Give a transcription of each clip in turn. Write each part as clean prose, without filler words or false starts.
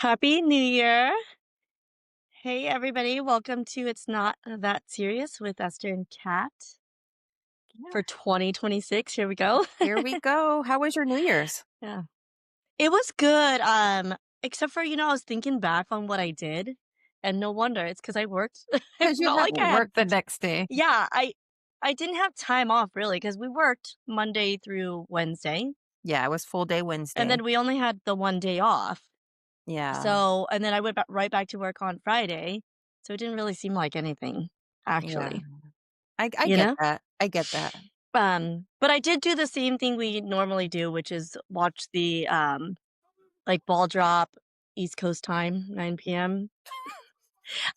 Happy New Year. Hey, everybody. Welcome to It's Not That Serious with Esther and Kat Yeah, for 2026. Here we go. here we go. How was your New Year's? Yeah. It was good. Except for, I was thinking back on what I did, and no wonder it's because I worked. Because It's you not have like I had, work the next day. yeah, I didn't have time off really because we worked Monday through Wednesday, Yeah, it was full day and Wednesday. then we only had the one day off. Yeah, So, and then I went right back to work on Friday. So it didn't really seem like anything, yeah. actually. I You get know? that. I get that. But I did do the same thing we normally do, which is watch the, like, ball drop East Coast time, 9 PM.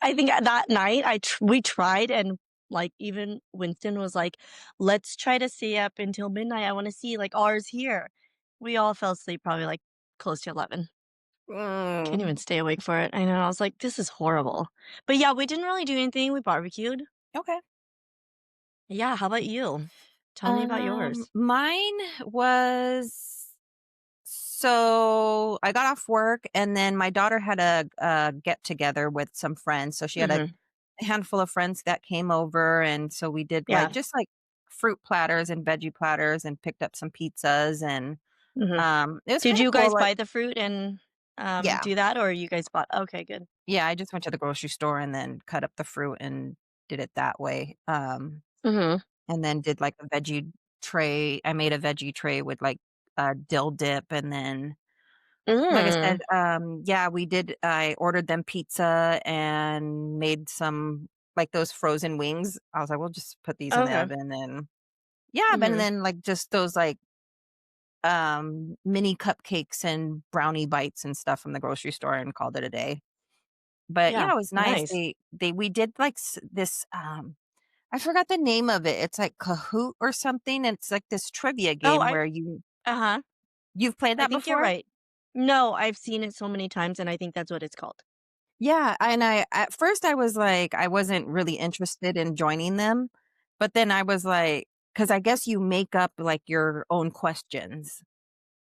I think that night we tried and, like, even Winston was like, "Let's try to stay up until midnight. I wanna see, like, ours here." We all fell asleep probably, like, close to 11. Can't Mm, even stay awake for it. I know, I was like, "This is horrible." But, yeah, we didn't really do anything, we barbecued. okay. Yeah, how about you? Tell me about yours. Mine was so I got off work and then my daughter had a get together with some friends. So she had a Mhm. handful of friends that came over, and so we did like Yeah. just like fruit platters and veggie platters and picked up some pizzas and Mhm. it was Did kind of you cool. guys Like, buy the fruit and, yeah, do that, or you guys bought okay, good. yeah, I just went to the grocery store and then cut up the fruit and did it that way, Mhm. and then did, like, a veggie tray. I made a veggie tray with, like, dill dip, and then, like I said, Mm. yeah, I ordered them pizza and made some like, those frozen wings. I was like, "We'll just put these in the Okay. oven," and yeah, but and Mhm. then, like, just those, like, mini cupcakes and brownie bites and stuff from the grocery store and called it a day. But Yeah, yeah, it was nice. nice. We did like this I forgot the name of it. It's like Kahoot or something. And it's like this trivia Oh, game where uh-huh, you've played I that think you're before? right. No, I've seen it so many times, and I think that's what it's called. Yeah, and I at first I was like I wasn't really interested in joining them, but then I was like cuz I guess you make up like your own questions.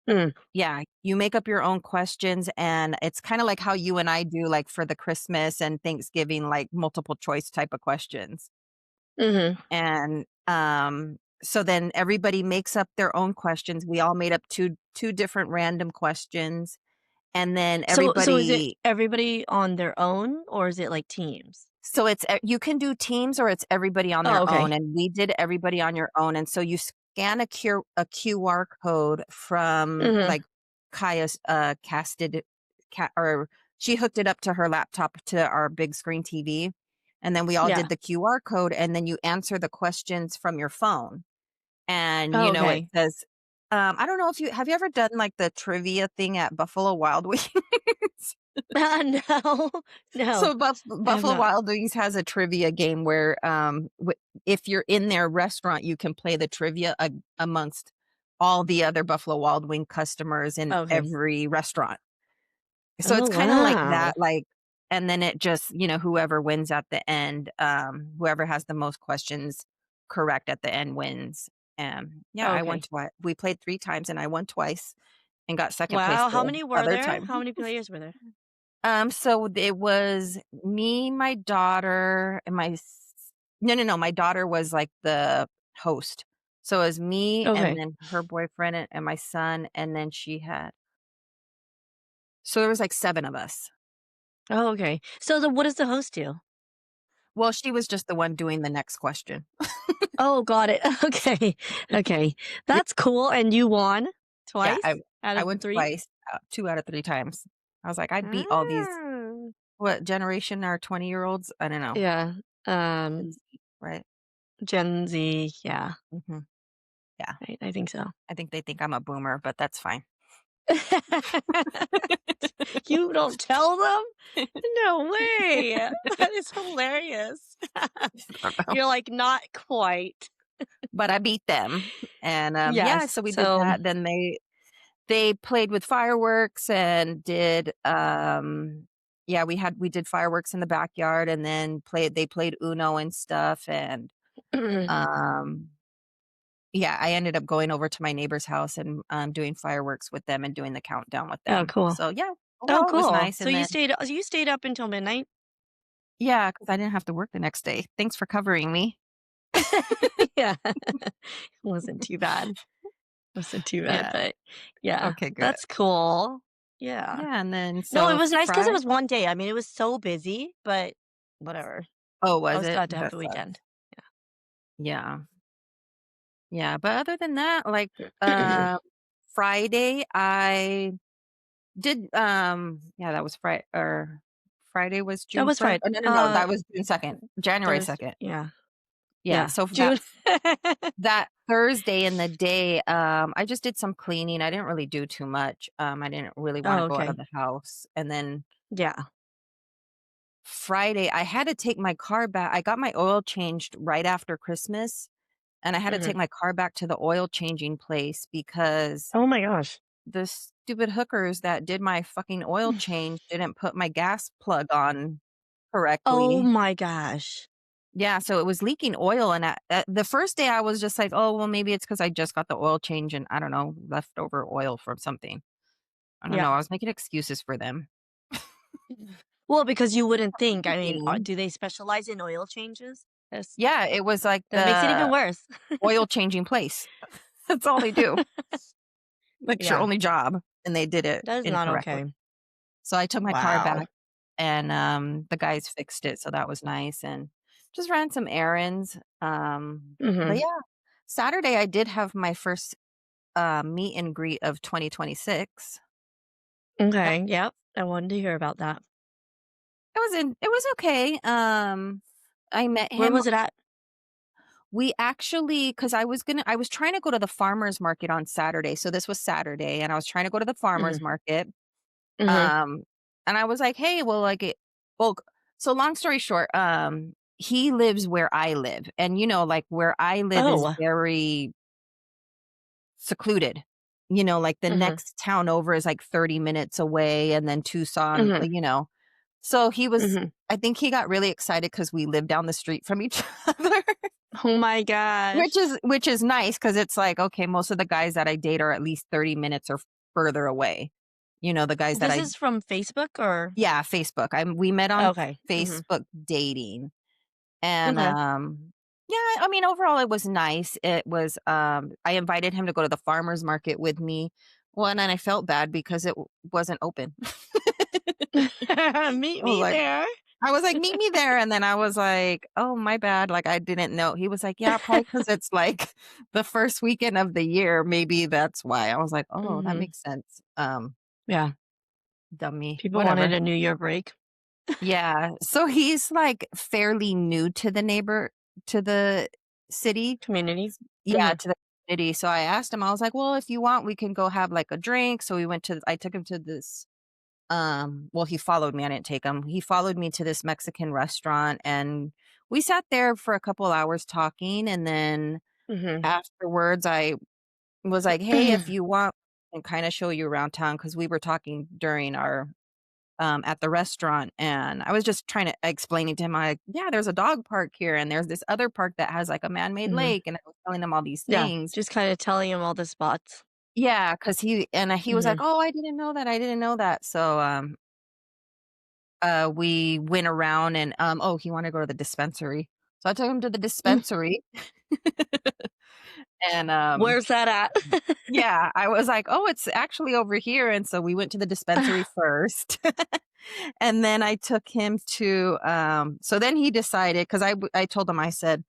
Mm. Yeah, you make up your own questions and it's kind of like how you and I do like for the Christmas and Thanksgiving like multiple choice type of questions. Mhm. And, so then everybody makes up their own questions. We all made up two different random questions, and then So is it everybody everybody on their own, or is it, like, teams? so it's you can do teams or it's everybody on Oh, their own, okay. and we did everybody on your own, and so you scan a QR code from, Mhm. like, Kaya's, casted ca or she hooked it up to her laptop to our big screen TV, and then we all Yeah. did the QR code, and then you answer the questions from your phone. And, Oh, it okay. says, I don't know if you ever done, like, the trivia thing at Buffalo Wild Wings? No. No, So, I have Buffalo not. Wild Wings has a trivia game where, if you're in their restaurant, you can play the trivia amongst all the other Buffalo Wild Wing customers in Okay. every restaurant. So Oh, it's kinda like that, wow. like and then it just whoever wins at the end, whoever has the most questions correct at the end wins. Yeah, I won Okay. twice. We played 3 times and I won twice and got 2nd place Wow, how the many were other there? time. How many players were there? So it was me, my daughter, and my s no, no, no, my daughter was, like, the host. So it was me and Okay. then her boyfriend and my son, and then she had so there was, like, 7 of us. Oh, okay. So what does the host do? Well, she was just the one doing the next question. Oh, got it. Okay. Okay. That's cool, and you won Yeah, twice out I of the went 3? twice, 2 out of 3 times. I was like, "I'd beat all these" Mm. what generation are 20-year-olds? I don't know. Yeah. Gen Z, right? Gen Z, yeah. Mhm. Yeah, I think so. I think they think I'm a boomer, but that's fine. You don't tell them? No way. That is hilarious. I don't know. You're like, "Not quite." But I beat them, and, yeah, Yes. so we did So that, then they played with fireworks and did, yeah, we did fireworks in the backyard and then they played Uno and stuff, and, um yeah, I ended up going over to my neighbor's house and, doing fireworks with them and doing the countdown with Oh, them. cool. So, yeah. Oh, overall, it was cool. nice, So and then you stayed up until midnight? yeah, because I didn't have to work the next day. Thanks for covering me. Yeah. Wasn't too bad. Wasn't too bad, Yeah. but yeah, Okay, good. that's cool. Yeah. Yeah, and then No, it so was nice because it Friday. was one day. I mean, it was so busy, but whatever. Oh, I was was it? glad to have That the sucks. weekend. Yeah. Yeah, but other than that, like, Yeah. Friday, I did, yeah, that was Friday was That June was 1st? Friday. Oh, no, that was June 2nd, January Thursday. 2nd. Yeah. Yeah, Yeah. so for June. that Thursday in the day, I just did some cleaning. I didn't really do too much. I didn't really wanna Oh, go out of okay. the house, and then Yeah. Friday, I had to take my car back. I got my oil changed right after Christmas, and I had to Mhm. take my car back to the oil changing place because Oh my gosh. the stupid hookers that did my fucking oil change didn't put my gas plug on Oh correctly. my gosh. Yeah, so it was leaking oil, and the first day I was just like, "Oh, well, maybe it's because I just got the oil change and I don't know, leftover oil from something." I don't Yeah. know, I was making excuses for them. Well, because you wouldn't think. I mean, Thinking do they specialize in oil changes? Yes. yeah, it was like That makes it even the worse. oil changing place. That's all they do. Like, it's your Yeah. only job, and they did it That is not incorrectly. okay. So I took my car Wow. back and, the guys fixed it, so that was nice, and just ran some errands, but Mhm. yeah, Saturday, I did have my first, meet and greet of 2026. That Okay. Yep. I wanted to hear about that. it was okay, I met Where him was it at? we actually because I was trying to go to the farmer's market on Saturday, so this was Saturday, and I was trying to go to the farmer's Mhm. market. Mhm. Um, and I was like, "Hey, well, well." So long story short, he lives where I live, and like where I live is Oh. very secluded. Like the Mhm. next town over is like 30 minutes away, and then Tucson, Mhm. So he was. Mhm. I think he got really excited because we live down the street from each other, Oh my which gosh. is which is nice because it's like okay, most of the guys that I date are at least 30 minutes or further away. The guys that This I is from Facebook or Yeah, Facebook. We met on okay. Mhm. Facebook dating. And Okay. yeah, I mean overall it was nice. It was I invited him to go to the farmers market with me. Well, and then I felt bad because wasn't open. Meet I was me like there. I was like, "Meet me there." And then I was like, "Oh, my bad." Like I didn't know. He was like, "Yeah, probably cuz it's like the first weekend of the year. Maybe that's why." I was like, "Oh, that Mhm. makes sense." Yeah. Dummy. People wanted Whatever. a New Year break. Yeah, so he's, like, fairly new to the city. Community. Yeah, Mhm. to the city, so I asked him, I was like, "Well, if you want, we can go have, like, a drink." So I took him to this, well, he followed me, I didn't take him. He followed me to this Mexican restaurant, and we sat there for a couple hours talking, and then Mhm. afterwards, I was like, "Hey, if you want, I can kinda show you around town because we were talking during our at the restaurant, and I was just trying to explaining to him, like, "Yeah, there's a dog park here, and there's this other park that has, like, a man-made Mhm. lake," and I was telling him all these Yeah, things. just kinda telling him all the spots. Yeah, because he was like, Mhm. "Oh, I didn't know that, I didn't know that." So, we went around and, oh, he wanted to go to the dispensary. So I took him to the dispensary, and, Where's that at? yeah, I was like, "Oh, it's actually over here," and so we went to the dispensary first, and then I took him to, so then he decided 'cause I told him, I said,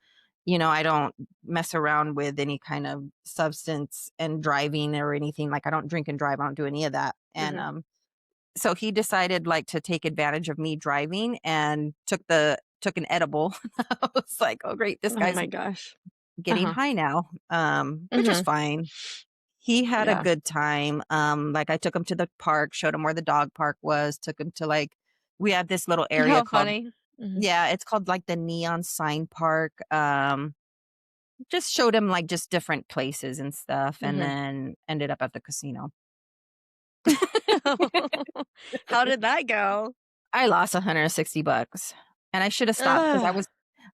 "I don't mess around with any kind of substance and driving or anything, like, I don't drink and drive, I don't do any of that," and, Mhm. so he decided, like, to take advantage of me driving and took an edible. I was like, "Oh, great, this Oh guy's my gosh. getting Uh-huh. high now," which is Mhm. fine. He had a Yeah. good time, like, I took him to the park, showed him where the dog park was, took him to, like we have this little area How called funny. Mhm. yeah, it's called, like, the Neon Sign Park, just showed him, like, just different places and stuff, and Mhm. then ended up at the casino. How did that go? I lost $160, and I should have stopped because Ugh.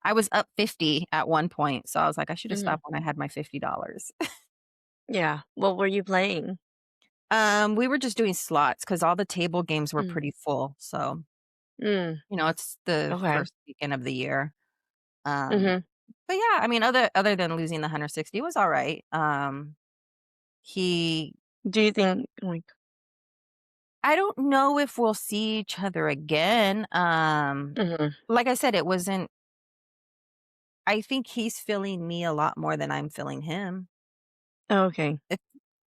I was up 50 at one point, so I was like, "I should have Mhm. stopped when I had my $50." Yeah. What were you playing? We were just doing slots because all the table games were Mm, pretty full. So, mm, it's the okay. first weekend of the year. Um, Mhm. but yeah, I mean, other than losing the 160, it was all right. He Do you think like I don't know if we'll see each other again. mhm. Like I said, it wasn't I think he's feeling me a lot more than I'm feeling him. Okay. It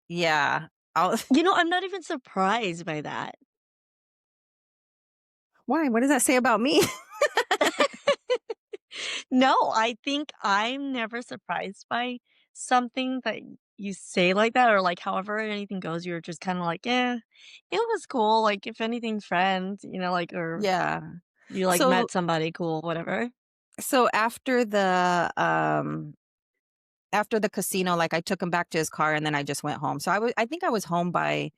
Yeah. I'll I'm not even surprised by that. Why? What does that say about me? No, I think I'm never surprised by something that you say like that or, like, however anything goes, you're just kinda like, "Yeah, it was cool," like, if anything, friends, like, or Yeah. you, like, So met somebody cool, whatever. so after the casino, like, I took him back to his car and then I just went home. So I think I was home by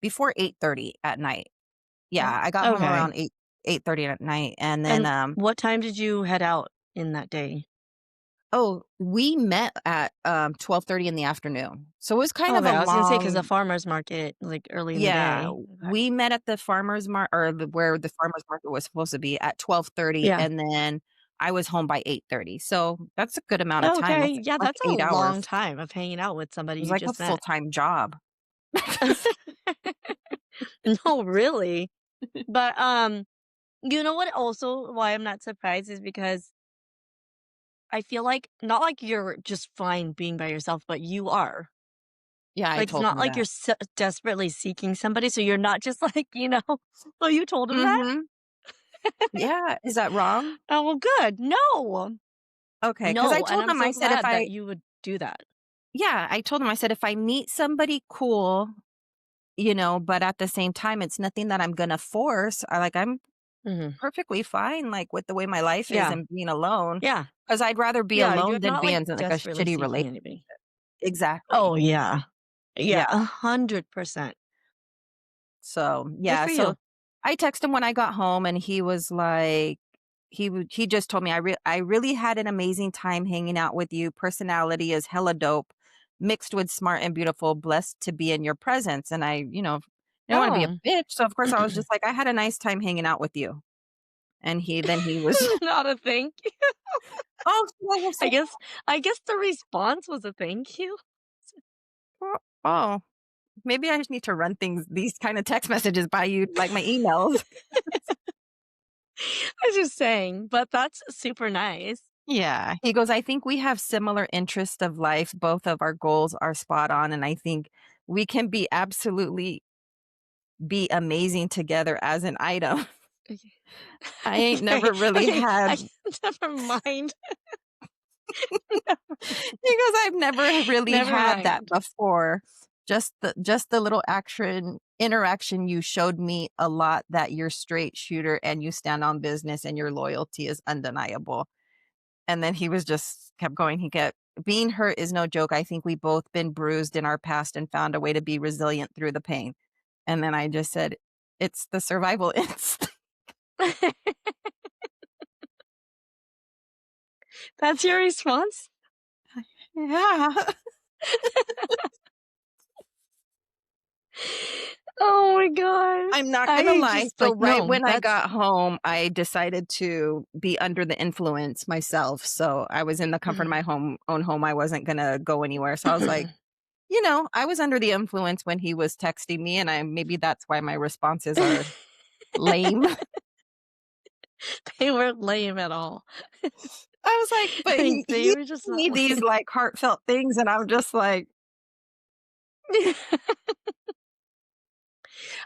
before 8:30 at night. Mm, Yeah, I got home okay. around 8:30 at night, and then, And what time did you head out in that day? we met at, 12:30 in the afternoon. So it was kind of Okay, a I was gonna say because the long farmer's market, like, early in the Yeah, day. Okay. we met at the farmer's or where the farmer's market was supposed to be at 12:30, Yeah. and then I was home by 8:30. So that's a good amount of time. Okay, That's yeah, like that's a 8 long hours. time of hanging out with somebody It was you like a just met. full-time job. No, really. But, you know what also why I'm not surprised is because I feel like not like you're just fine being by yourself, but you are. Yeah, I Like, it's told not him like you're that. desperately seeking somebody, so you're not just like, oh, you told him that? Mhm. Yeah, is that wrong? Oh, well, good. No. Okay, because I No, and told I'm him, I so said, if glad that I you would do that. yeah, I told him, I said, "If I meet somebody cool, but at the same time, it's nothing that I'm gonna force." I'm Mhm. perfectly fine, like, with the way my life is Yeah. and being alone, Yeah. because 'cause I'd rather be Yeah, you're alone than not, be like, in, like, a desperately shitty seeking relationship. anybody. Oh, Exactly. yeah. Yeah, Yeah. 100%. So, Good yeah, for so you. I texted him when I got home, and he was like he just told me, I really had an amazing time hanging out with you. Personality is hella dope, mixed with smart and beautiful. Blessed to be in your presence." And didn't wanna be a Oh. bitch, so of course I was just like, "I had a nice time hanging out with you." And he was, Not a thank you. "Oh, so I so guess I guess the response was a thank you. oh, maybe I just need to run these kind of text messages by you, like my emails." I was just saying, but that's super nice. Yeah. He goes, "I think we have similar interests of life. Both of our goals are spot on. And I think we can be amazing together as an item." Okay. I ain't Okay, never really okay, had, never mind. he goes, "I've never really Never had that mind. before. Just the little action interaction you showed me a lot that you're straight shooter and you stand on business and your loyalty is undeniable." And then he was just kept going. He kept, "Being hurt is no joke. I think we both been bruised in our past and found a way to be resilient through the pain." And then I just said, "It's the survival instinct." That's your response? Yeah. Oh my gosh. I'm not gonna I lie. just So like, right no, when I that's got home, I decided to be under the influence myself. So I was in the comfort of Mhm. my own home. I wasn't gonna go anywhere. So I was like, I was under the influence when he was texting me, and I maybe that's why my responses are lame. They weren't lame at all. I was like, but Like, they he were just told not me these, lame. like, heartfelt things, and I'm just like,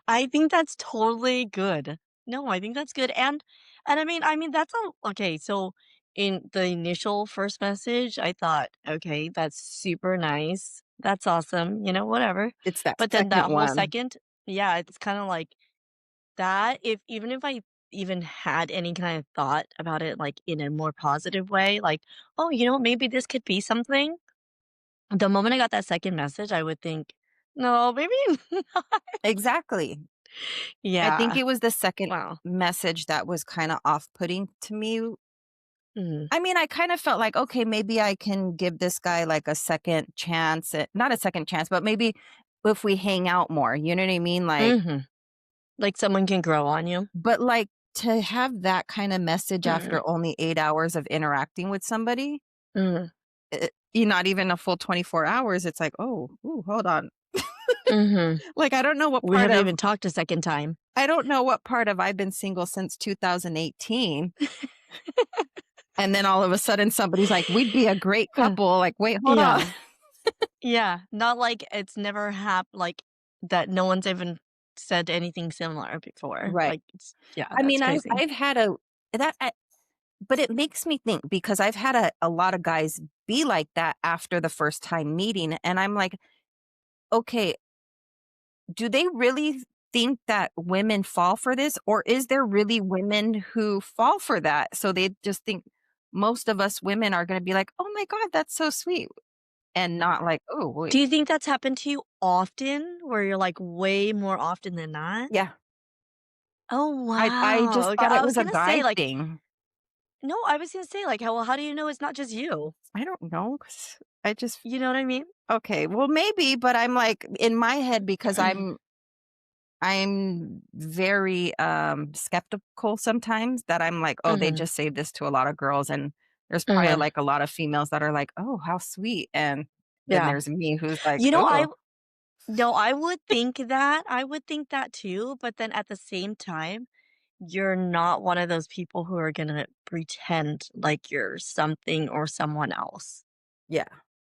I think that's totally good. No, I think that's good, and I mean, that's a okay, so in the initial first message, I thought, "Okay, that's super nice. That's awesome," whatever. it's that But then second that whole one. second yeah, it's kinda like that if even if I even had any kind of thought about it, like, in a more positive way, like, "Oh, maybe this could be something." The moment I got that second message, I would think, "No, maybe not." Exactly. I think Yeah. it was the second Wow. message that was kinda off-putting to me. Mhm. I mean, I kind of felt like, "Okay, maybe I can give this guy, like, a second chance," not a second chance, but maybe if we hang out more, you know what I mean? Like, Mhm. Like someone can grow on you. but, like, to have that kinda message after only 8 hours of interacting with somebody, Mhm. you not even a full 24 hours, it's like, "Oh, ooh, hold on." Mhm. Like, We haven't even talked a second time. I don't know what part of I've been single since 2018, and then all of a sudden somebody's like, "We'd be a great Uh, couple." Like, "Wait, hold on." yeah. Yeah. Not like it's never like that no one's even said anything similar before. Right. Like it's yeah, I that's mean, crazy. I've had a that I but it makes me think because I've had a lot of guys be like that after the first time meeting, and I'm like, "Okay, do they really think that women fall for this, or is there really women who fall for that?" So they just think most of us women are gonna be like, "Oh my god, that's so sweet," and not like, "Oh, wait." Do you think that's happened to you often where you're like way more often than not? Yeah, Oh, I wow. just Okay, thought I it was was a gonna say guy like thing. no, I was gonna say like how do you know it's not just you? I don't know, 'cause I just You know what I mean? okay, well, maybe, but I'm like, in my head, because I'm very, skeptical sometimes that I'm like, "Oh, they Mhm. just say this to a lot of girls," and there's probably, Mhm. like, a lot of females that are like, "Oh, how sweet," and then Yeah. there's me who's like, You know, "Oh." no, I would think that. I would think that too, but then at the same time, you're not one of those people who are gonna pretend like you're something or someone else. Yeah,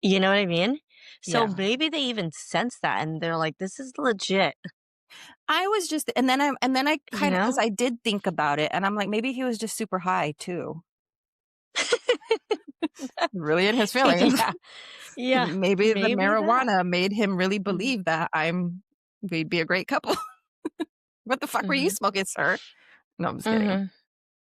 You know what I mean? So yeah. maybe they even sense that and they're like, "This is legit," I was just and then I you kinda because know? I did think about it, and I'm like, maybe he was just super high too. Really in his feelings. Yeah. Yeah. Maybe the Maybe that. marijuana made him really Mhm. believe that we'd be a great couple. "What the fuck were you Mhm. smoking, sir?" No, I'm just kidding. Mhm.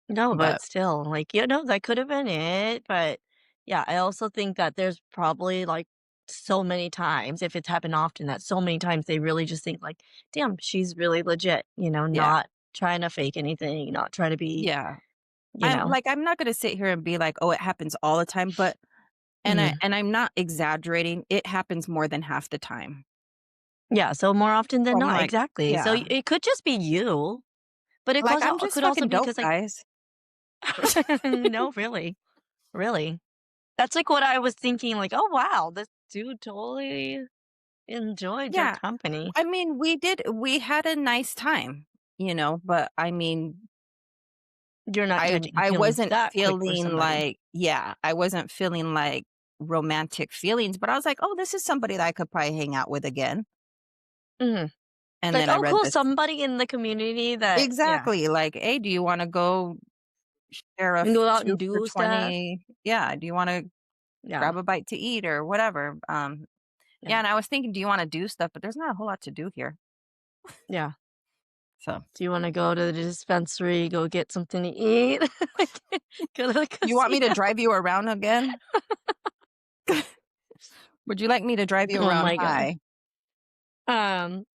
No, But but still, like, that could have been it, but, yeah, I also think that there's probably, like, so many times, if it's happened often, that so many times they really just think, like, "Damn, she's really legit," yeah, not trying to fake anything, not trying to be, yeah. you know I'm not gonna sit here and be like, "Oh, it happens all the time," but Mhm. I'm not exaggerating, it happens more than half the time. Yeah, so more often So than I'm not, like, exactly. So, yeah. it could just be you, but Like, I'm it just could also fucking be dope, because like guys. no, really, really. That's, like, what I was thinking, like, "Oh, wow, this dude totally enjoyed your Yeah. company." I mean, we had a nice time, but I mean, You're not judging I feelings wasn't that quick for feeling somebody. like yeah, I wasn't feeling like romantic feelings, but I was like, "Oh, this is somebody that I could probably hang out with again." Mhm. And Like, then I "Oh, read cool, this somebody in the community that" yeah, exactly, like, "Hey, do you wanna go share a "can go out 2 and for do stuff." 20?" Yeah, "Do you wanna Yeah, grab a bite to eat or whatever?" Yeah, yeah, and I was thinking, "Do you wanna do stuff?" But there's not a whole lot to do here. yeah. So, "Do you wanna go to the dispensary, go get something to eat?" Go to the you want me to casino. drive you around again? Would you like me to drive you Oh around my god. high? Um,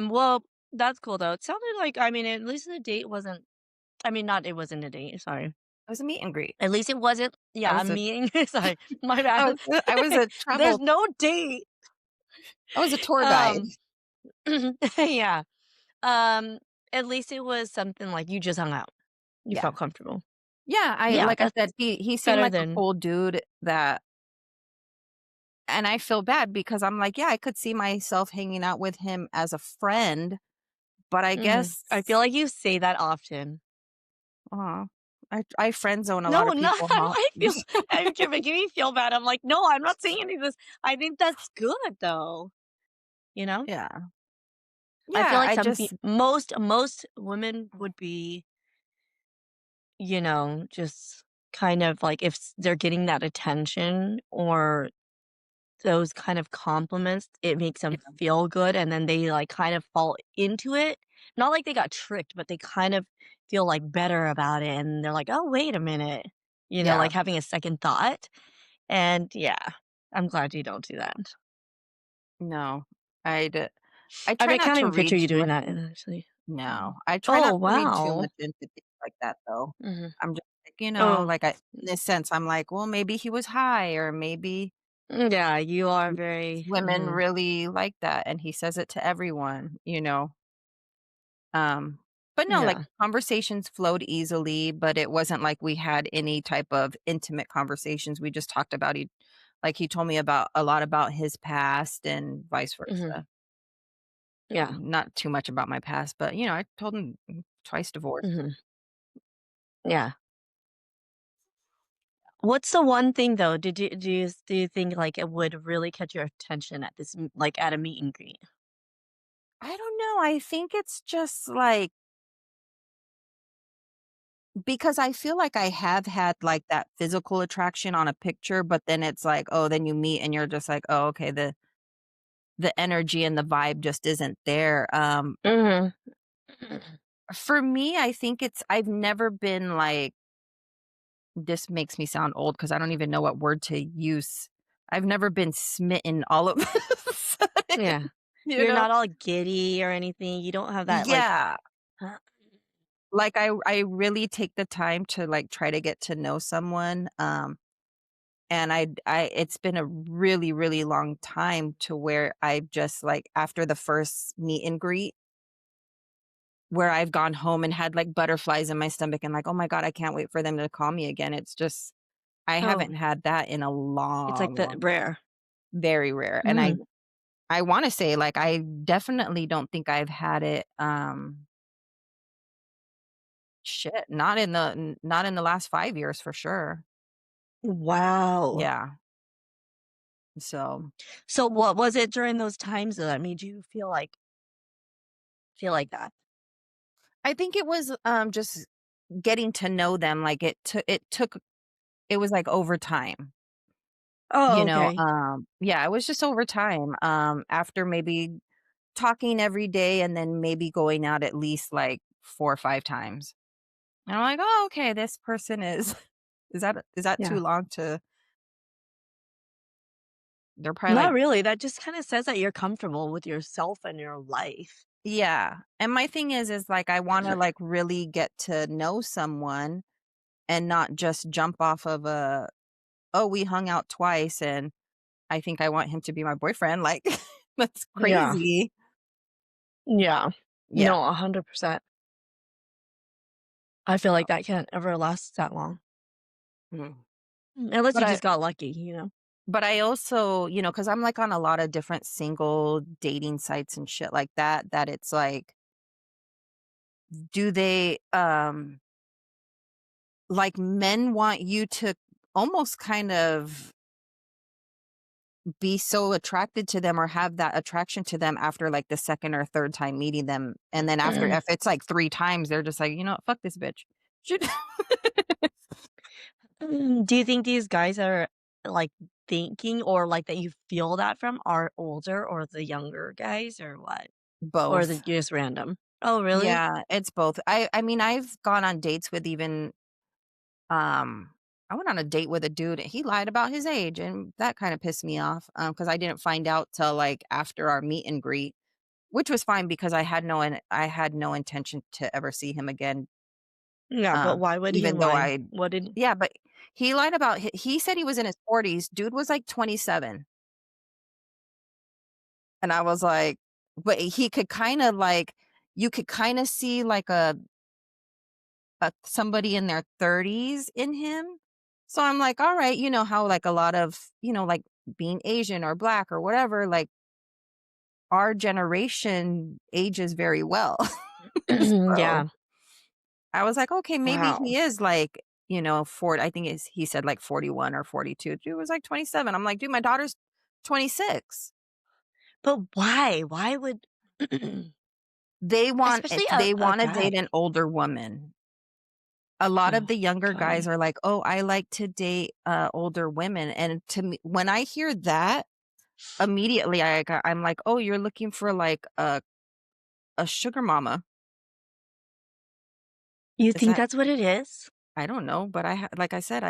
well, that's cool, though. It sounded like I mean, at least the date wasn't I mean, not it wasn't a date, sorry. It was a meet and greet. At least it wasn't I yeah, a was a meeting. Sorry, my bad. I was a There's travel no date. I was a tour guide. Um, yeah. Um, at least it was something like you just hung out. You Yeah. felt comfortable. Yeah, I Yeah, like I that's said, he seemed better like a than cool dude that and I feel bad because I'm like, yeah, I could see myself hanging out with him as a friend, but I mhm. guess I feel like you say that often. aw, I friend zone a lot No, of no, people, huh? you're making me feel bad. I'm like, "No, I'm not saying any of this." I think that's good, though, you know? Yeah. I feel Yeah, like I just most women would be, just kind of like if they're getting that attention or those kind of compliments, it makes them yeah, feel good, and then they, like, kind of fall into it. Not like they got tricked, but they kind of feel, like, better about it, and they're like, "Oh, wait a minute," yeah, like, having a second thought, and yeah, I'm glad you don't do that. no. I I try mean, I not can't to even picture read you too doing much that, actually. no, Mm. I try Oh, not to read too wow. much into things like that, though. Mhm. I'm just like, Oh. like, in this sense, I'm like, "Well, maybe he was high or maybe" Yeah, you are very Women mhm, really like that, and he says it to everyone, you know? Um, but no, like, yeah, conversations flowed easily, but it wasn't like we had any type of intimate conversations. We just talked about like, he told me about a lot about his past and vice mhm, versa. yeah, Not too much about my past, but, I told him twice divorced. mhm, yeah. What's the one thing though, do you think, like, it would really catch your attention at this m like, at a meet and greet? I don't know, I think it's just, like because I feel like I have had, like, that physical attraction on a picture, but then it's like, oh, then you meet and you're just like, "Oh, okay, the energy and the vibe just isn't there." Mhm. For me, I think I've never been, like this makes me sound old because I don't even know what word to use. I've never been smitten all of a sudden, Yeah. you You're know? not all giddy or anything, you don't have that, like Yeah. Like, I really take the time to, like, try to get to know someone, and I it's been a really, really long time to where I've just, like, after the first meet and greet, where I've gone home and had, like, butterflies in my stomach and, like, "Oh my god, I can't wait for them to call me again." It's just I oh, haven't had that in a it's, like, long, the long time. rare. Very rare, and I Mhm. I wanna say, like, I definitely don't think I've had it, shit, not in the last 5 years for sure. Wow. Yeah, so So what was it during those times that made you feel like that? I think it was, just getting to know them, like, it was, like, over time, Oh, okay. yeah, it was just over time, after maybe talking every day and then maybe going out at least, like, 4 or 5 times. And I'm like, "Oh, okay, this person is" is that too Yeah. long to they're probably Not like really, that just kinda says that you're comfortable with yourself and your life. yeah, and my thing is, like, I wanna, like, really get to know someone and not just jump off of "Oh, we hung out twice, and I think I want him to be my boyfriend," like, that's Yeah. crazy. Yeah. Yeah. No, 100%. I feel like that can't ever last that long. Mm. Unless But you I just got lucky. but I also, because 'cause I'm, like, on a lot of different single dating sites and shit like that, that it's like, do they, like, men want you to almost kind of be so attracted to them or have that attraction to them after, like, the 2nd or 3rd time meeting them, and then after if it's, like, 3 times, they're just like, "You know what? Fuck this bitch." Should Do you think these guys are, like, thinking or, like, that you feel that from are older or the younger guys or what? Or is Both. it just random? Oh, really? Yeah, it's both. I mean, I've gone on dates with even, um I went on a date with a dude, he lied about his age, and that kinda pissed me off, because I didn't find out till, like, after our meet and greet, which was fine because I had no intention to ever see him again, Yeah, but why would he even though lie? I What did yeah, but he lied about he said he was in his 40s, dude was, like, 27, and I was like but he could kinda, like you could kinda see, like, somebody in their 30s in him. So I'm like, "All right," you know how, like, a lot of like, being Asian or Black or whatever, like, our generation ages very well. So Yeah. I was like, "Okay, maybe Wow. he is like, 40." I think he said like 41 or 42. Dude was like 27. I'm like, "Dude, my daughter's 26." But why? Why would especially a They a wanna guy. date an older woman. A lot of Oh, the younger guys okay. are like, "Oh, I like to date, older women," and to me when I hear that, immediately I'm like, "Oh, you're looking for like a sugar mama." You Is think that that's what it is? I don't know, but like I said,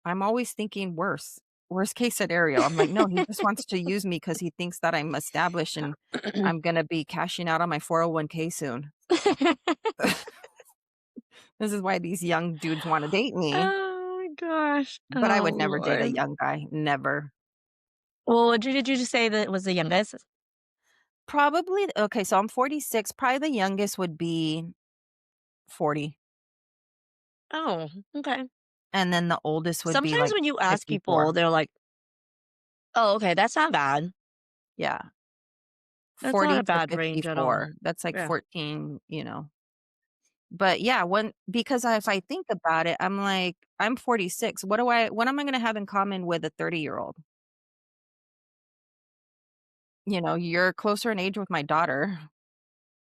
I'm always thinking worse. Worst case scenario. I'm like, "No, he just wants to use me because he thinks that I'm established and I'm gonna be cashing out on my 401k soon. This is why these young dudes wanna date me." gosh. But I Oh, would never date a Lord. young guy, never. Well, did you just say that it was the youngest? Probably okay, so I'm 46, probably the youngest would be 40, Oh, okay. and then the oldest would be, Sometimes like, when you ask people, 54. they're like, "Oh, okay, that's not bad. Yeah, That's not 40 a to bad range at all." 54. That's like Yeah. 14, you know? But, yeah, when because if I think about it, I'm like, I'm 46, what am I gonna have in common with a 30-year-old? You know, you're closer in age with my daughter,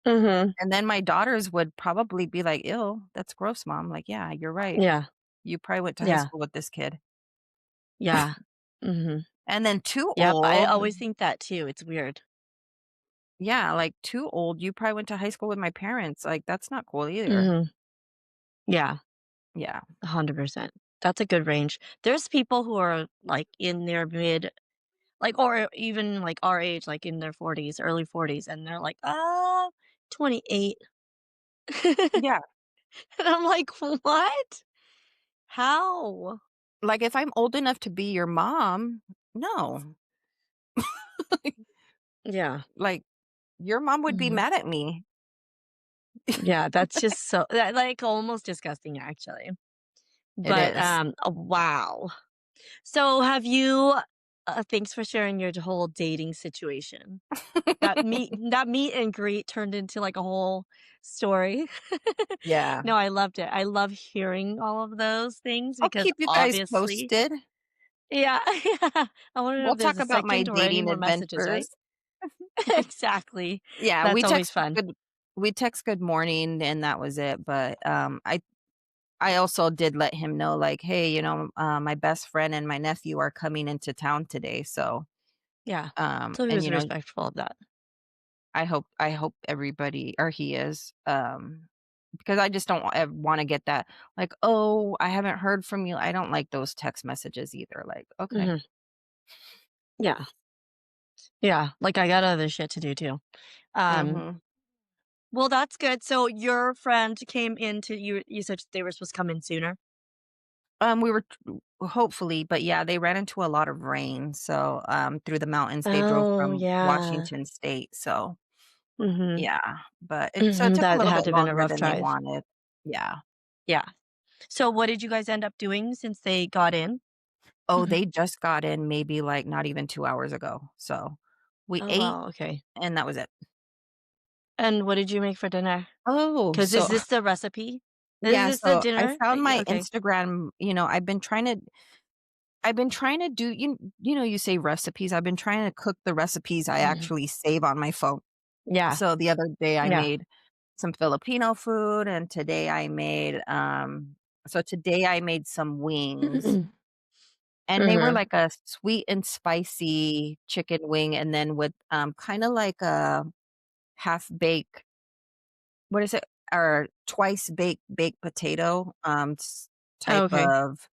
Mhm. and then my daughters would probably be like, "Ew, that's gross, mom." Like, "Yeah, you're right. Yeah. You probably went to high Yeah. school with this kid." Yeah. Mhm. And then too Yep, I old. always think that too, it's weird. Yeah, like, too old, you probably went to high school with my parents, like, that's not cool either. Mhm. Yeah, Yeah. 100%. That's a good range. There's people who are, like, in their mid like, or even, like, our age, like, in their 40s, early 40s, and they're like, 28." Yeah, And I'm like, "What? How?" like, if I'm old enough to be your mom, no. Yeah. Like, your mom would be Mhm. mad at me. Yeah, that's just so that like, almost disgusting, actually. It But, is. wow. So have you thanks for sharing your whole dating situation. That meet and greet turned into, like, a whole story. Yeah. No, I loved it. I love hearing all of those things I'll because keep you guys obviously posted. yeah, yeah. I wonder We'll if there's talk a about my second or any dating more messages, right? adventures. Exactly. Yeah, That's always fun. we text good morning, and that was it, but, I also did let him know, like, "Hey, my best friend and my nephew are coming into town today, so, Yeah. So he and, was respectful of that. I hope everybody or he is, because I just don't wanna get that, like, "Oh, I haven't heard from you." I don't like those text messages either, like, "Okay." Mhm. Yeah. Yeah. Like, I got other shit to do too. Um, Mhm. well, that's good. So your friend came into you said they were supposed to come in sooner? We were hopefully, but yeah, they ran into a lot of rain, so, through the mountains, they drove Oh, from yeah. Washington State, so, Mhm. yeah, but it Mhm. took a That little had bit to have been a longer rough than they drive. wanted. Yeah. Yeah. So what did you guys end up doing since they got in? Oh, Mhm. they just got in maybe, like, not even 2 hours ago, so we Oh, ate, wow, okay. and that was it. And what did you make for dinner? Oh, 'Cause is this the recipe? Is yeah, this the so I dinner that found you my okay. Instagram, I've been trying to do you say recipes, I've been trying to cook the recipes I Mhm. actually save on my phone. Yeah. So the other day I Yeah. made some Filipino food, and today I made some wings, and they were Mhm. like a sweet and spicy chicken wing, and then with, kinda like a half bake what is it? Or twice baked potato, Oh, type okay. of,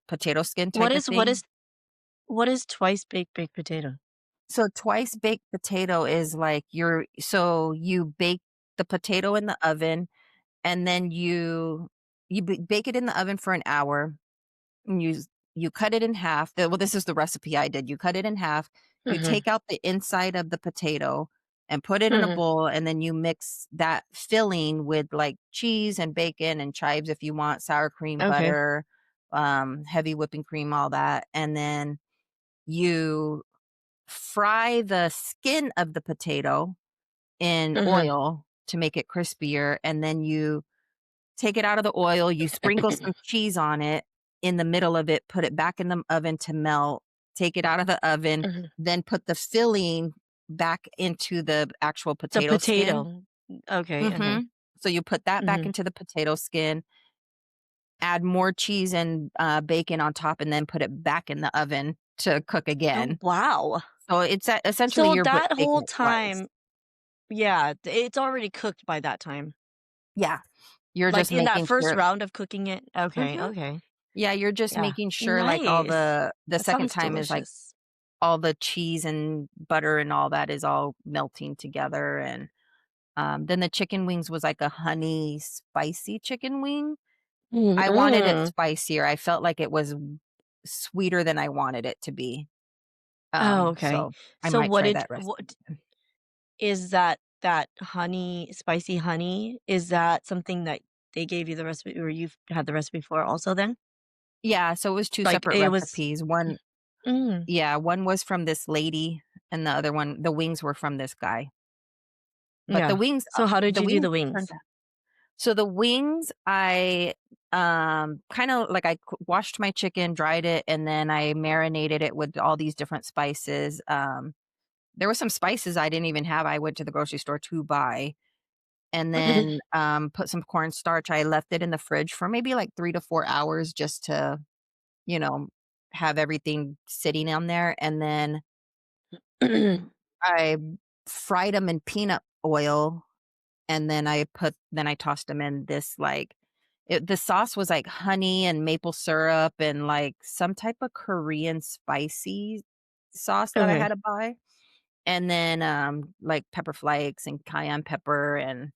potato skin What type of is what thing. is what is twice baked potato? So twice baked potato is like you bake the potato in the oven, and then you bake it in the oven for an hour, and you cut it in half. This is the recipe I did. You cut it in half, you Mhm. take out the inside of the potato and put it in a Mhm. bowl, and then you mix that filling with, like, cheese and bacon and chives if you want, sour cream, Okay. butter, heavy whipping cream, all that, and then you fry the skin of the potato in Mhm. oil to make it crispier, and then you take it out of the oil, you sprinkle some cheese on it in the middle of it, put it back in the oven to melt, take it out of the oven, Mhm. then put the filling back into the actual The potato skin. potato. Okay, okay. Mhm. So you put that back Mhm. into the potato skin, add more cheese and, bacon on top, and then put it back in the oven to cook Oh, again. wow. So essentially So you're that baking whole it twice. time yeah, it's already cooked by that time. Yeah. You're Like, just in that making first sure. round of cooking it? Okay, Mhm. okay. Yeah, you're just Yeah. making sure, like, all Nice. the That second sounds time is, like, delicious. all the cheese and butter and all that is all melting together, and, then the chicken wings was like a honey spicy chicken wing, I wanted it Mm. spicier. I felt like it was sweeter than I wanted it to be. Oh, okay. So I So might what try did that recipe what again. is that honey spicy honey, is that something that they gave you the recipe or you've had the recipe for also then? Yeah, so it was 2 Like, separate it was recipes. One mm, Yeah, one was from this lady, and the other one the wings were from this guy. But yeah. So how did the you do wings the wings? turned so the wings, I, kinda like I washed my chicken, dried it, and then I marinated it with all these different spices. There were some spices I didn't even have, I went to the grocery store to buy, and then, put some cornstarch. I left it in the fridge for maybe, like, 3 to 4 hours just to, you know, have everything sitting on there, and then I fried them in peanut oil, and then I tossed them in this, like the sauce was, like, honey and maple syrup and, like, some type of Korean spicy sauce that I had Okay. to buy, and then, like, pepper flakes and cayenne pepper, and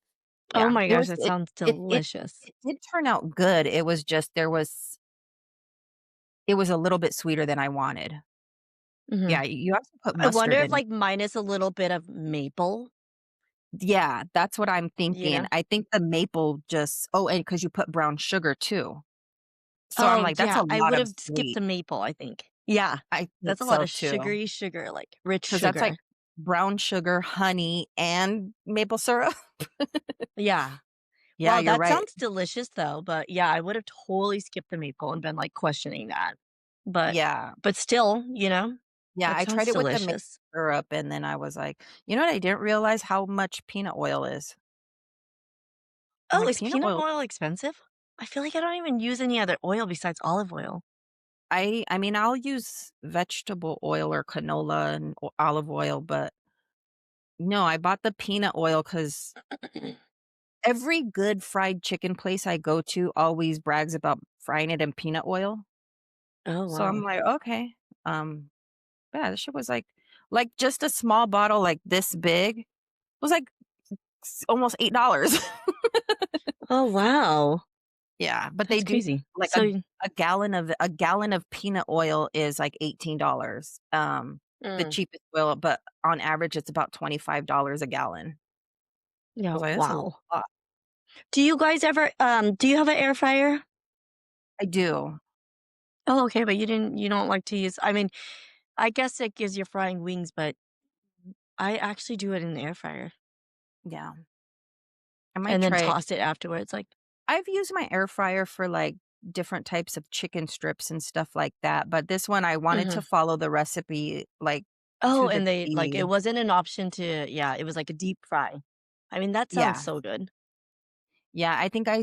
Oh yeah, my it gosh, was that sounds delicious. it did turn out good. It was just it was a little bit sweeter than I wanted. Mhm. Yeah, you also put I wonder mustard if, in it. like, minus a little bit of maple, Yeah, that's what I'm you thinking. know? I think the maple just and because you put brown sugar too. So I'm Oh, like, that's yeah, a I lot of would've skipped sweet. the maple, I think. Yeah, I that's think a lot so of too, sugary sugar, like, rich because that's like sugar. brown sugar, honey, and maple syrup. Yeah. Yeah, Wow, you're that right. sounds delicious, though, but, yeah, I would've totally skipped the maple and been, like, questioning that. But Yeah. still, Yeah, that I tried sounds it with the maple delicious. syrup, and then I was like, "You know what I didn't realize? How much peanut oil is." I'm Oh, like, is "Peanut peanut oil." oil expensive? I feel like I don't even use any other oil besides olive oil. I mean, I'll use vegetable oil or canola and olive oil, but no, I bought the peanut oil because every good fried chicken place I go to always brags about frying it in peanut oil. Oh, So I'm wow. like, "Okay." Um, yeah, this shit was like just a small bottle like this big was like almost $8. Oh, wow. Yeah, but they That's do crazy. like So a gallon of peanut oil is like $18. The mm, cheapest oil, but on average it's about $25 a gallon. I yeah, was like, "That's a wow. lot." Do you guys ever, do you have an air fryer? I do. Oh, okay, but you don't like to use I mean, I guess it gives you frying wings, but I actually do it in the air fryer Yeah. I might and then try. toss it afterwards, like I've used my air fryer for, like, different types of chicken strips and stuff like that, but this one, I wanted to mhm. follow the recipe, like, Oh, to the and they like, it T. wasn't an option to yeah, it was like a deep fry. I mean, that sounds Yeah. so good. Yeah, I think I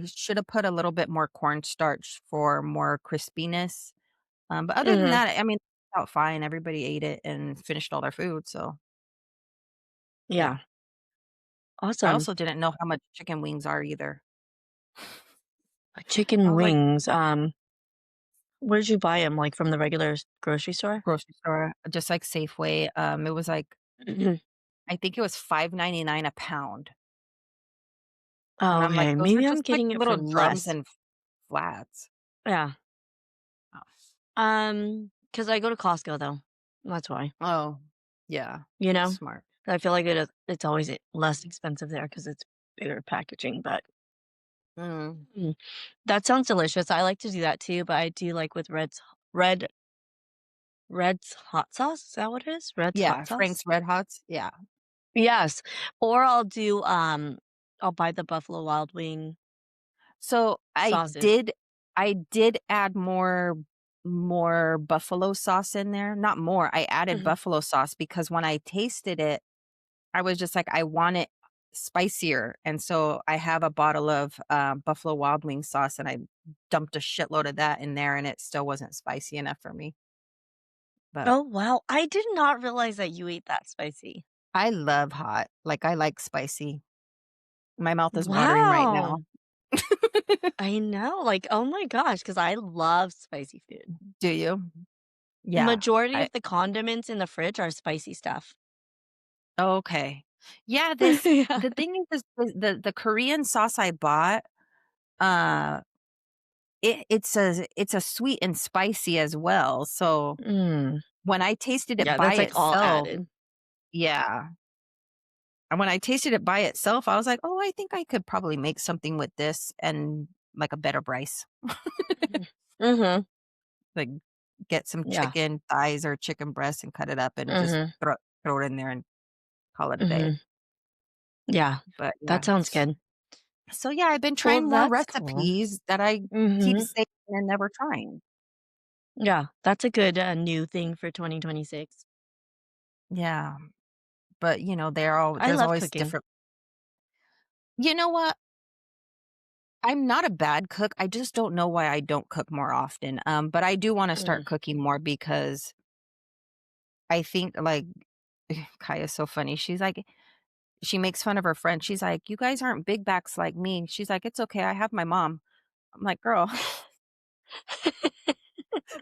should have put a little bit more cornstarch for more crispiness, but other than Mhm. that, I mean, it turned out fine. Everybody ate it and finished all their food, so, yeah. Yeah. I Awesome. also didn't know how much chicken wings are either. I Chicken was like, wings, where did you buy them? Like, from the regular grocery store? grocery store, just like Safeway, it was like I think it was $5.99 a pound. And Oh, I'm like, okay, "Those are maybe I'm just, like, getting it for little drums less. and flats." Yeah. Oh. Because I go to Costco, though. That's why, Oh, yeah. you know? Smart. I feel like it's always less expensive there because it's bigger packaging, but Mm. mm, that sounds delicious. I like to do that too, but I do like with Red Red's hot sauce, is that what it is? Red's hot Yeah, sauce? Frank's Red Hots, yeah. Yes, or I'll buy the Buffalo Wild Wing So, sauces. I did add more buffalo sauce in there. Not more, I added Mhm. buffalo sauce because when I tasted it, I was just like, "I want it spicier," and so I have a bottle of, Buffalo Wild Wing sauce, and I dumped a shitload of that in there, and it still wasn't spicy enough for me, but Oh, wow, I did not realize that you ate that spicy. I love hot. Like, I like spicy. My mouth is watering right now. Wow. I know, like, oh my gosh, because I love spicy food. Do you? Yeah. Majority I of the condiments in the fridge are spicy stuff. Okay. Yeah, Yeah. the thing is the Korean sauce I bought, uh it's a sweet and spicy as well, so Mm. when I tasted it Yeah, by that's, like, all itself added. yeah, and when I tasted it by itself, I was like, "Oh, I think I could probably make something with this and, like, a better rice." Mhm. Mhm. Like, get some Yeah. chicken thighs or chicken breasts and cut it up and just Mhm. throw it in there and call it a day. Mhm. Yeah. But, That yeah. sounds good. So, yeah, I've been Well, trying more that's cool. recipes that I keep Mhm. saying and never trying. Yeah, that's a good, new thing for 2026. Yeah, but, I there's love always cooking. different You know what? I'm not a bad cook, I just don't know why I don't cook more often, but I do wanna start Mm. cooking more because I think, like Kaya's so funny, she makes fun of her friend, she's like, "You guys aren't big backs like me." She's like, "It's okay, I have my mom." I'm like, "Girl,"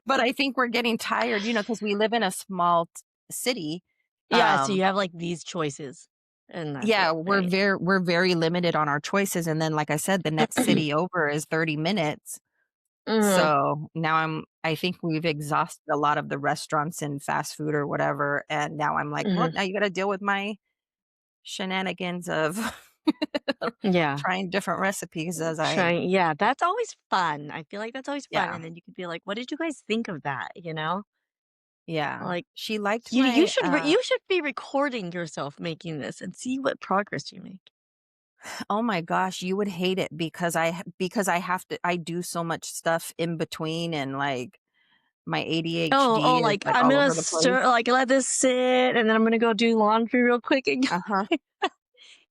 but I think we're getting tired, because we live in a small city, Yeah, so um you have, like, these choices, and that's yeah, it, right? we're very limited on our choices, and then, like I said, the next city over is 30 minutes. Mhm. So, now I think we've exhausted a lot of the restaurants and fast food or whatever, and now I'm like, "Well, Mhm. now you gotta deal with my shenanigans of Yeah. trying different recipes as I." Trying yeah, that's always fun. I feel like that's always fun, Yeah, and then you could be like, "What did you guys think of that?" You know? yeah. Like, She liked you my, should you should be recording yourself making this and see what progress you make. oh my gosh, you would hate it because I have to I do so much stuff in between and, like, my Oh, ADHD is, like, like, I'm all gonna over the place. stir like, let this sit, and then I'm gonna go do laundry real quick and Uh-huh.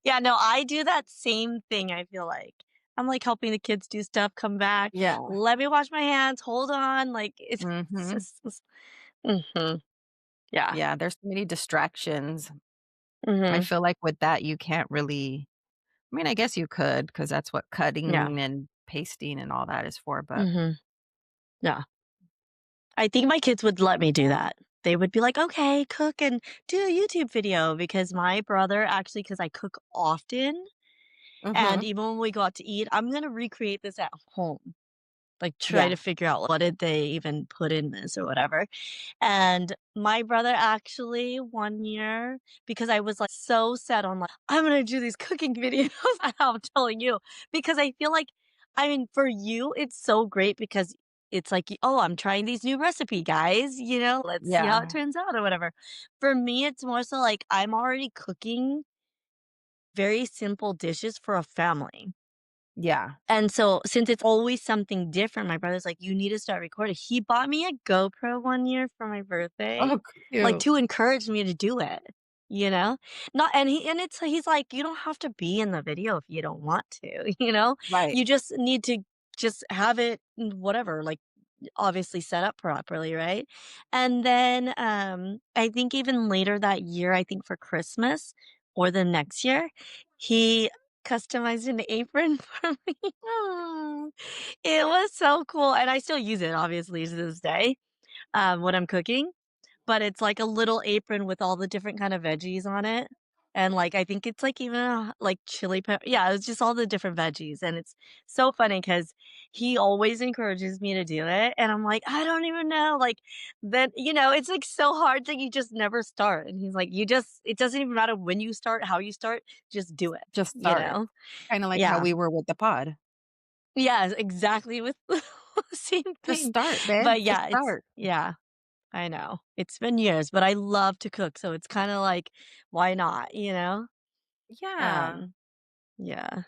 Yeah, no, I do that same thing, I feel like. I'm, like, helping the kids do stuff, come back, Yeah. "Let me wash my hands, hold on," like, it's Mhm. just this Mhm. Yeah. Yeah, there's so many distractions. I Mhm. feel like with that, you can't really I mean, I guess you could because that's what Yeah. cutting and pasting and all that is for, but Mhm. Yeah. I think my kids would let me do that. They would be like, "Okay, cook and do a YouTube video," because my brother actually, because I cook often, and mhm. even when we go out to eat, I'm gonna recreate this at home. Like, try Yeah. to figure out what did they even put in this or whatever. And my brother actually one year, because I was, like, so set on, like, "I'm gonna do these cooking videos," I'm telling you, because I feel like I mean, for you, it's so great because it's like, "Oh, I'm trying these new recipe, guys, let's see how it Yeah. turns out," or whatever. For me, it's more so like I'm already cooking very simple dishes for a family. Yeah. And so, since it's always something different, my brother's like, "You need to start recording." He bought me a GoPro one year for my birthday, Oh, like, cute. to encourage me to do it, you know? Not and he's like, "You don't have to be in the video if you don't want to," you know? Right. You just need to just have it whatever, like, obviously set up properly, right? And then, I think even later that year, I think for Christmas or the next year, he customized an apron for me. Oh. It was so cool, and I still use it obviously to this day, when I'm cooking. But it's like a little apron with all the different kind of veggies on it, and, like, I think it's, like, even, like, chili pepper yeah, it's just all the different veggies, and it's so funny because he always encourages me to do it, and I'm like, "I don't even know," like, then it's, like, so hard that you just never start, and he's like, "You just it doesn't even matter when you start, how you start, just do it," Just you start. know? Kinda like how Yeah. we were with the pod. Yeah, exactly with same Just thing. start, babe. But, Just yeah, it's start. yeah. I know. It's been years, but I love to cook, so it's kinda like, why not, you know? Yeah. Um, yeah.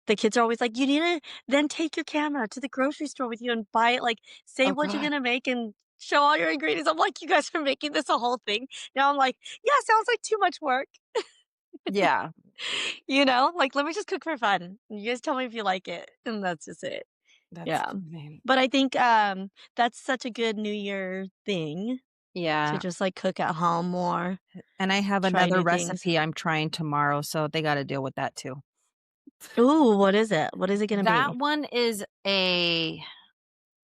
The kids are always like, "You need to then take your camera to the grocery store with you and buy it, like, say Oh what you're god. gonna make and show all your ingredients." I'm like, "You guys are making this a whole thing." Now I'm like, "Yeah, sounds like too much work." Yeah. Like, let me just cook for fun. You guys tell me if you like it, and that's just it. That's Yeah. funny. But I think, that's such a good New Year thing to Yeah. just, like, cook at home more, And I have try another new things. recipe I'm trying tomorrow, so they gotta deal with that too. Ooh, what is it? What is it gonna That be? one is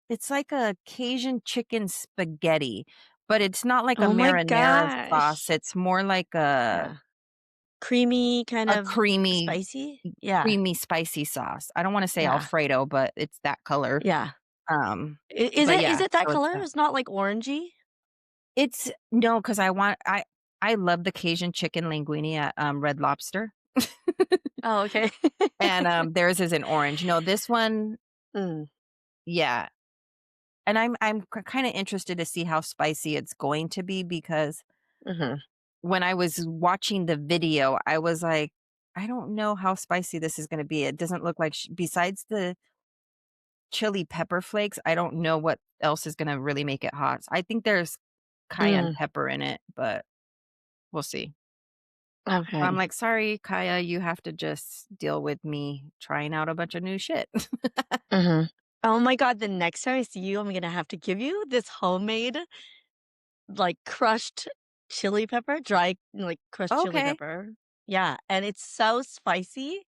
it's like a Cajun chicken spaghetti, but it's not like a Oh my marinara sauce, gosh. it's more like a Yeah. Creamy, kind a of creamy spicy? Yeah. creamy spicy sauce. I don't wanna say Yeah. Alfredo, but it's that color. Yeah. Um, Is but it is yeah, it that so it's color? It's not like orangey? it's no, 'cause I love the Cajun chicken linguine at, Red Lobster, Oh, okay. and, theirs is in orange. No, this one Mm, yeah, and I'm kinda interested to see how spicy it's going to be because mhm, when I was watching the video, I was like, "I don't know how spicy this is gonna be." It doesn't look like besides the chili pepper flakes, I don't know what else is gonna really make it hot. I think there's cayenne mm, pepper in it, but we'll see. So I'm okay. like, "Sorry, Kaya, you have to just deal with me trying out a bunch of new shit." Mhm. Oh my god, the next time I see you, I'm gonna have to give you this homemade, like, crushed chili pepper, dry, like, crushed chili Okay, pepper. Yeah, and it's so spicy.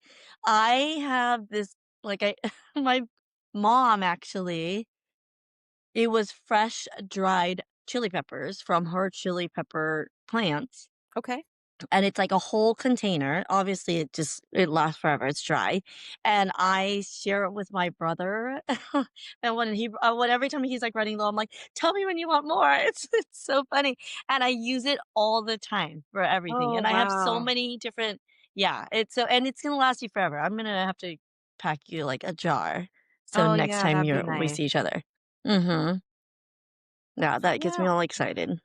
I have this like, I my mom actually it was fresh dried chili peppers from her chili pepper plants. okay. And it's like a whole container. Obviously, it lasts forever. It's dry, and I share it with my brother. And when every time he's like running low, I'm like, "Tell me when you want more." It's so funny, and I use it all the time for everything. Oh, And I have so wow. many different. Yeah, it's gonna last you forever. I'm gonna have to pack you like a jar, so Oh, next yeah, time that'd be we see nice. each other. Mm-hmm. Yeah, that gets me Yeah. all excited.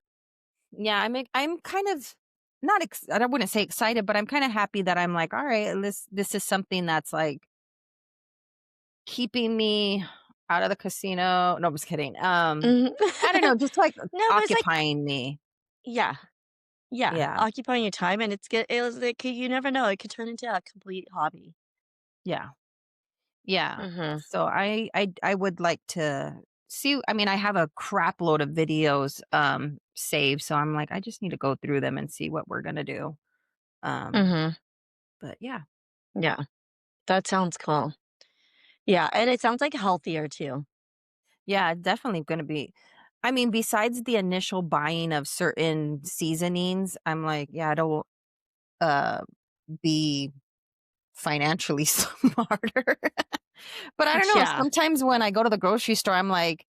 Yeah, I'm kind of not I don't wanna say excited, but I'm kinda happy that I'm like, "Alright, this is something that's, like, keeping me out of the casino." No, I'm just kidding. Mhm. I don't know, just, like, No, but it's like occupying me. yeah. Yeah, Yeah, occupying your time, and it could you never know, it could turn into a complete hobby. yeah, yeah. Mhm, So I would like to see I mean, I have a crap load of videos, saved, so I'm like, I just need to go through them and see what we're gonna do. Um, mhm, but yeah. yeah, that sounds cool. Yeah, and it sounds like healthier too. Yeah, definitely gonna be I mean, besides the initial buying of certain seasonings, I'm like, yeah, it'll, uh, be financially smarter. But I don't know, Yeah. sometimes when I go to the grocery store, I'm like,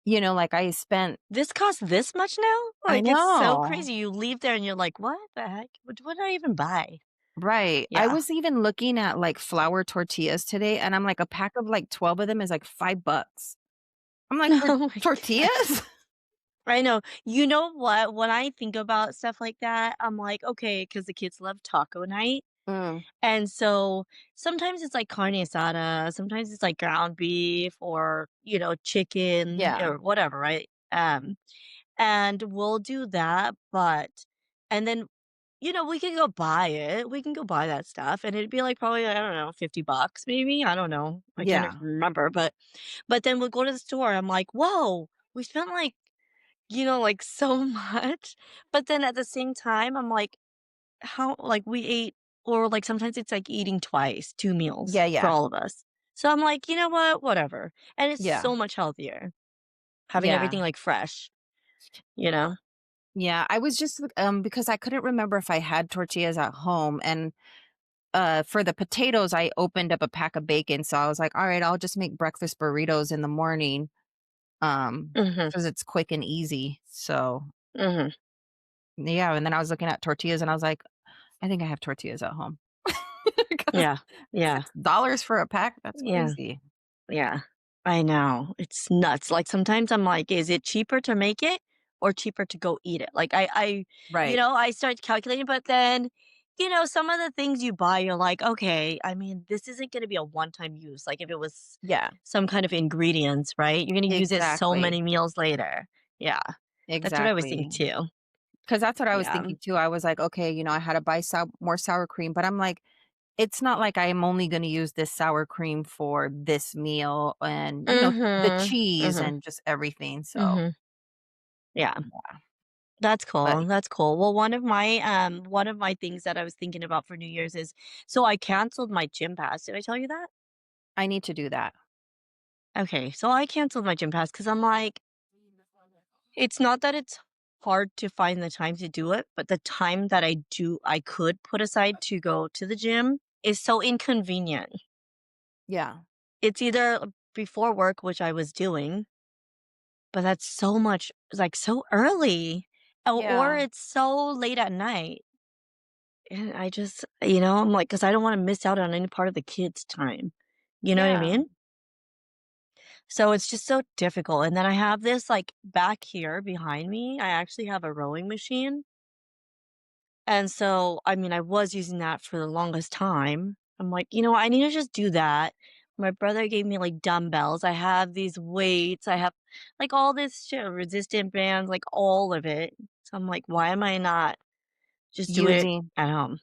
like I spent This costs this much now? I Like, it's so know, crazy, you leave there and you're like, "What the heck? What did I even buy?" right. I Yeah. was even looking at, like, flour tortillas today, and I'm like, a pack of, like, 12 of them is, like, $5. I'm like, "For Oh my god. tortillas?" I know. You know what? When I think about stuff like that, I'm like, "Okay," because the kids love taco night. Mm, And so sometimes it's like carne asada, sometimes it's like ground beef or, chicken yeah. or whatever, right? And we'll do that, but and then, we can go buy it. We can go buy that stuff and it'd be like probably, I don't know, $50 maybe. I don't know. I can't even Yeah. remember, but then we'll go to the store. I'm like, whoa, we spent like, like so much. But then at the same time, I'm like, how like, we ate or, like, sometimes it's, like, eating twice, 2 meals Yeah, for yeah. all of us. So I'm like, "You know what? Whatever." And it's Yeah. so much healthier having everything, Yeah. like, fresh, you know? Yeah, I was just because I couldn't remember if I had tortillas at home and for the potatoes I opened up a pack of bacon so I was like, "All right, I'll just make breakfast burritos in the morning." Mhm, Cuz it's quick and easy. So, mhm. yeah, and then I was looking at tortillas and I was like, "I think I have tortillas at home." Cuz Yeah, yeah, $6 for a pack, that's yeah, crazy. yeah. I know, it's nuts. Like, sometimes I'm like, "Is it cheaper to make it or cheaper to go eat it?" Like, Right. I start calculating, but then, some of the things you buy, you're like, "Okay, I mean, this isn't gonna be a one-time use." Like, if it was Yeah, some kind of ingredients, right? You're gonna use it so exactly. many meals later. Yeah, that's what I was thinking Exactly. too. Cuz that's what I was Yeah. thinking too. I was like, "Okay, I had to buy more sour cream," but I'm like, it's not like I'm only gonna use this sour cream for this meal and, the Mhm, cheese mhm, and just everything, so mhm. Yeah, yeah, that's but cool, that's cool. Well, one of my things that I was thinking about for New Year's is so I canceled my gym pass. Did I tell you that? I need to do that. Okay, so I canceled my gym pass because 'cause I'm like, it's not that it's hard to find the time to do it, but the time that I could put aside to go to the gym is so inconvenient. Yeah. It's either before work, which I was doing, but that's so much like, so early, or Yeah. it's so late at night, and I just I'm like, 'cause I don't wanna miss out on any part of the kids' time. You know what I Yeah. mean? So it's just so difficult, and then I have this, like, back here behind me, I actually have a rowing machine, and so, I mean, I was using that for the longest time. I'm like, "You know what, I need to just do that." My brother gave me, like, dumbbells, I have these weights, I have, like, all this shit, resistant bands, like, all of it. So I'm like, "Why am I not just do it Using at home?"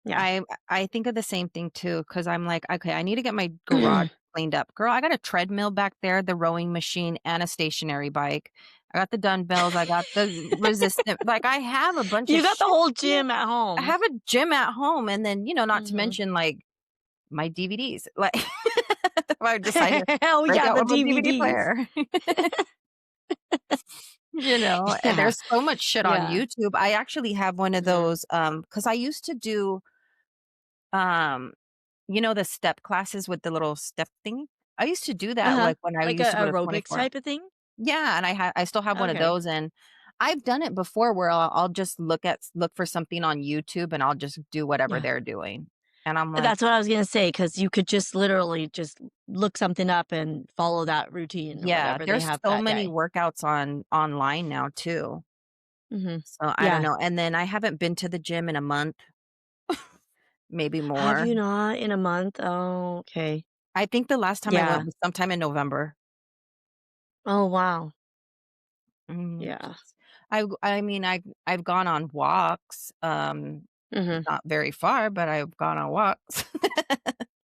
Yeah. I think of the same thing too, because 'cause I'm like, "Okay, I need to get my garage cleaned up." Girl, I got a treadmill back there, the rowing machine, and a stationary bike. I got the dumbbells, I got the resistant like, I have a bunch of You got the shit whole here. gym at I home. have a gym at home, and then, not to Mhm. mention, like, my DVDs. Like, if I decide to Oh, break yeah, out the with my DVD DVDs. player. And Yeah, there's so much shit on yeah. YouTube. I actually have one of Mhm. those, because I used to do, um, the step classes with the little step thing? I used to do that, Uh-huh. like, when I Like a used to go to aerobics 24. type of thing? Yeah, and I still have one of Okay. those, and I've done it before where I'll just look for something on YouTube, and I'll just do whatever Yeah. they're doing, and I'm like, That's what I was gonna say, because you could just literally just look something up and follow that routine or yeah, whatever they there's have so that many day. workouts online now too, Mhm. so I don't Yeah. know, and then I haven't been to the gym in a month, maybe Have more. you not in a month? Oh, okay. I think the last time I went Yeah. was sometime in November. Oh, wow. Mm, Yeah. just I mean, I've gone on walks, Mhm. not very far, but I've gone on walks.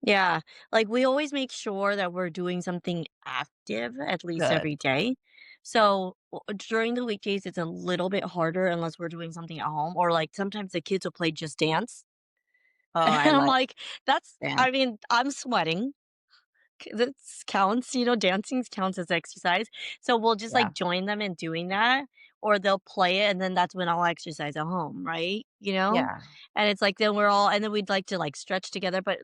Yeah. Like, we always make sure that we're doing something active at least Good. every day. So, during the weekdays, it's a little bit harder unless we're doing something at home, or, like, sometimes the kids will play Just Dance, Oh, I and I'm like like, "That's" dance. I mean, I'm sweating. This counts, dancing counts as exercise. So we'll just, Yeah, like, join them in doing that, or they'll play it, and then that's when I'll exercise at home, right? yeah, And it's like then we'd like to, like, stretch together, but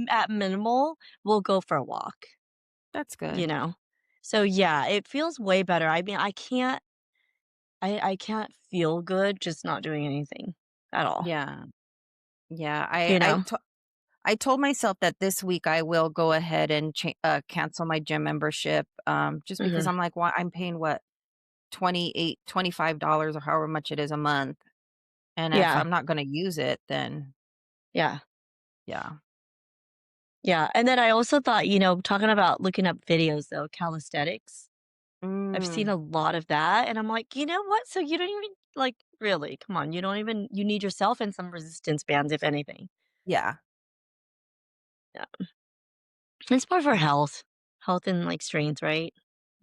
at minimal, we'll go for a walk, that's you good. know? So, yeah, it feels way better. I mean, I can't feel good just not doing anything at all, Yeah, yeah, you know? I told myself that this week I will go ahead and cancel my gym membership, just because Mhm. I'm like, "Why I'm paying what, 28, $25 or however much it is a month, and if Yeah, I'm not gonna use it, then yeah. yeah." Yeah, and then I also thought, talking about looking up videos though, calisthenics, I've seen Mm, a lot of that, and I'm like, "You know what? So you don't even like, really, come on, you need yourself and some resistance bands, if anything." yeah, Yeah. It's more for health and, like, strength, right?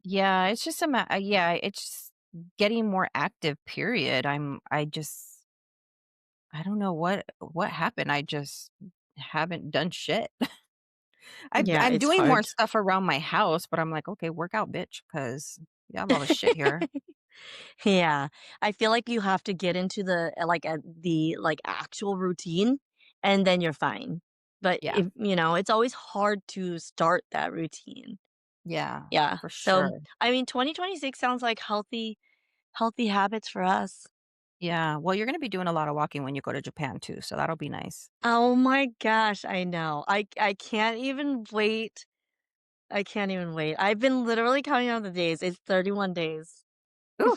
yeah, it's just yeah, it's just getting more active, period. I don't know what happened, I just haven't done shit. Yeah, I'm it's doing more hard. stuff around my house, but I'm like, "Okay, work out, bitch, because you have all this shit here." Yeah, I feel like you have to get into the actual routine, and then you're fine. But Yeah, it's always hard to start that routine. yeah, Yeah. for So, sure. I mean, 2026 sounds like healthy habits for us. Yeah, well, you're gonna be doing a lot of walking when you go to Japan too, so that'll be nice. Oh my gosh, I know. I can't even wait. I can't even wait. I've been literally counting down the days. It's 31 days. Ooh,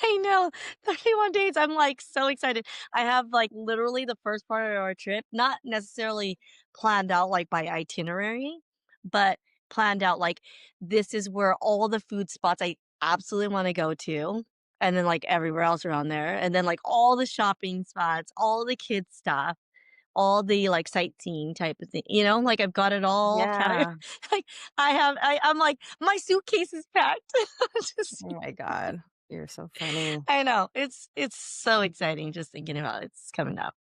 I know. 31 days. I'm like so excited. I have like literally the first part of our trip, not necessarily planned out like by itinerary, but planned out like this is where all the food spots I absolutely want to go to. And then like everywhere else around there. And then like all the shopping spots, all the kids stuff, all the like sightseeing type of thing. Like I've got it all categorized. yeah. Like I'm like, my suitcase is packed. Just Oh my god, you're so funny. I know. It's so exciting just thinking about it's coming up.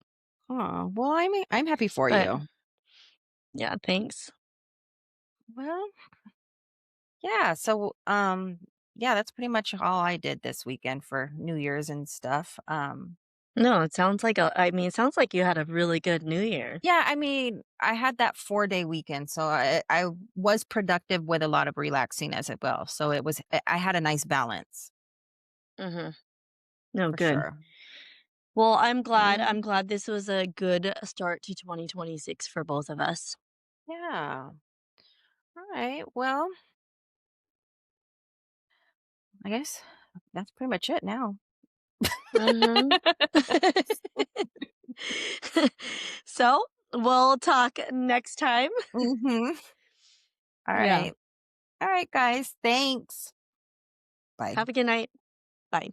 Oh, well, I'm happy for But you. yeah, thanks. Well, yeah, so, yeah, that's pretty much all I did this weekend for New Year's and stuff, No, it sounds like I mean, it sounds like you had a really good New Year. Yeah, I mean, I had that 4-day weekend, so I was productive with a lot of relaxing as well. So it was I had a nice balance Mhm. No, for good. sure. Well, I'm glad. I'm Mhm. glad this was a good start to 2026 for both of us. Yeah. All right. Well, I guess that's pretty much it now. Mhm. So, we'll talk next time. Mhm. All Yeah. right. All right, guys. Thanks. Bye. Have a good night. Bye.